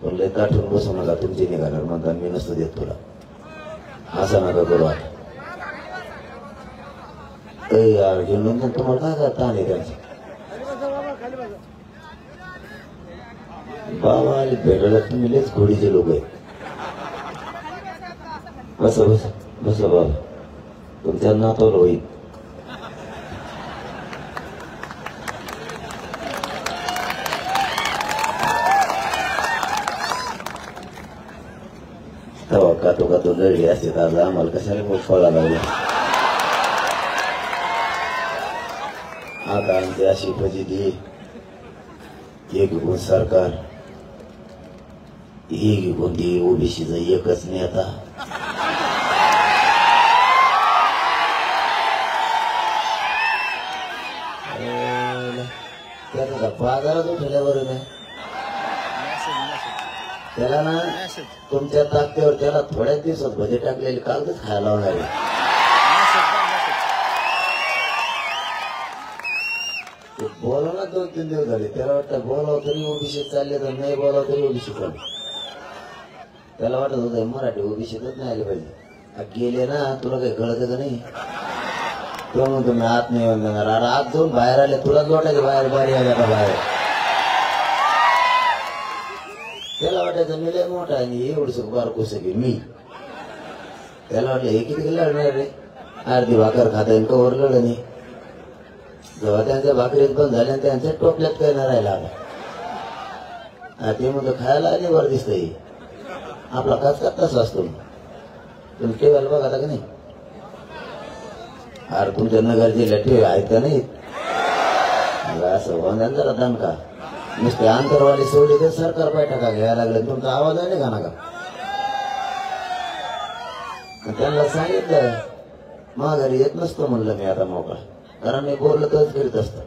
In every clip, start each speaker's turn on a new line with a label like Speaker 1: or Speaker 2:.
Speaker 1: पण लय ताठून बसू नका, तुमची निघाणार म्हणता मी नसतो देत तुला, असं नका करू. आता यार घेऊन तुम्हाला काय काय ताण आहे त्यांचं. बाबा आले भेटायला तुम्ही लयच घोडीचे लोक आहेत. बसा बसा बसा बाबा, तुमच्या नातवला होईल. तवा कातो लढली असते तर आज आम्हाला कशाला खूप फळा लागला. आता आमची अशी फजिती, एक गुण सरकार, एक कोणती ओबीसीचा एकच नेता. त्याचा बाजारात उठल्यावर नाही त्याला ना तुमच्या ताकदीवर त्याला थोड्याच दिवसात भजे टाकलेले कागदच खायला लावणार आहे. बोला ना 2-3 दिवस झाले त्याला वाटतं बोलावं तरी ओबीसी चालले तर नाही बोलावं तरी ओबीसी चालले. त्याला वाटत होतं मराठी ओबीसीतच नाही आले पाहिजे. गेले ना तुला काही कळत का नाही. तो म्हणतो मी आत नाही येऊन देणार. अरे आत जाऊन बाहेर आले तुला लोटायचे बाहेर बाहेर आल्या का बाहेर. त्याला वाटायचं मी लय मोठा आणि एवढंच बारकोस की मी. त्याला वाटलं हे किती लढणार रे, अर्धी भाकर खाता येईल कवर लढ नाही. जेव्हा त्यांच्या भाकरीत बंद झाल्या त्यांच्या टोपल्यात काही नाही राहिला. आता ते म्हणतो खायला आणि वर दिसतंय आपला काच तसा असतो. तुम्ही टेबल बघा का नाही. अरे तुमच्या नगर जिल्ह्यात ठेव आहेत का नाही. असं होणार जरा दणका. नुसते आंतरवाली सोडली तर सरकार पाय टाका घ्यायला लागले. तुमचा आवाज आहे का नका. त्यांना सांगितलं माघारी येत नसतो म्हणलं मी आता मोकळा, कारण मी बोललं तरच करीत असत.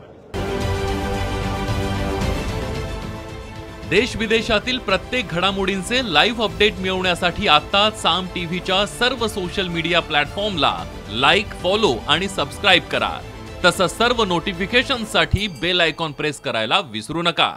Speaker 2: देश विदेशातील प्रत्येक घडामोडींचे लाईव्ह अपडेट मिळवण्यासाठी आता साम टीव्हीच्या सर्व सोशल मीडिया प्लॅटफॉर्मला लाईक, फॉलो आणि सबस्क्राईब करा. तसंच सर्व नोटिफिकेशनसाठी बेल आयकॉन प्रेस करायला विसरू नका.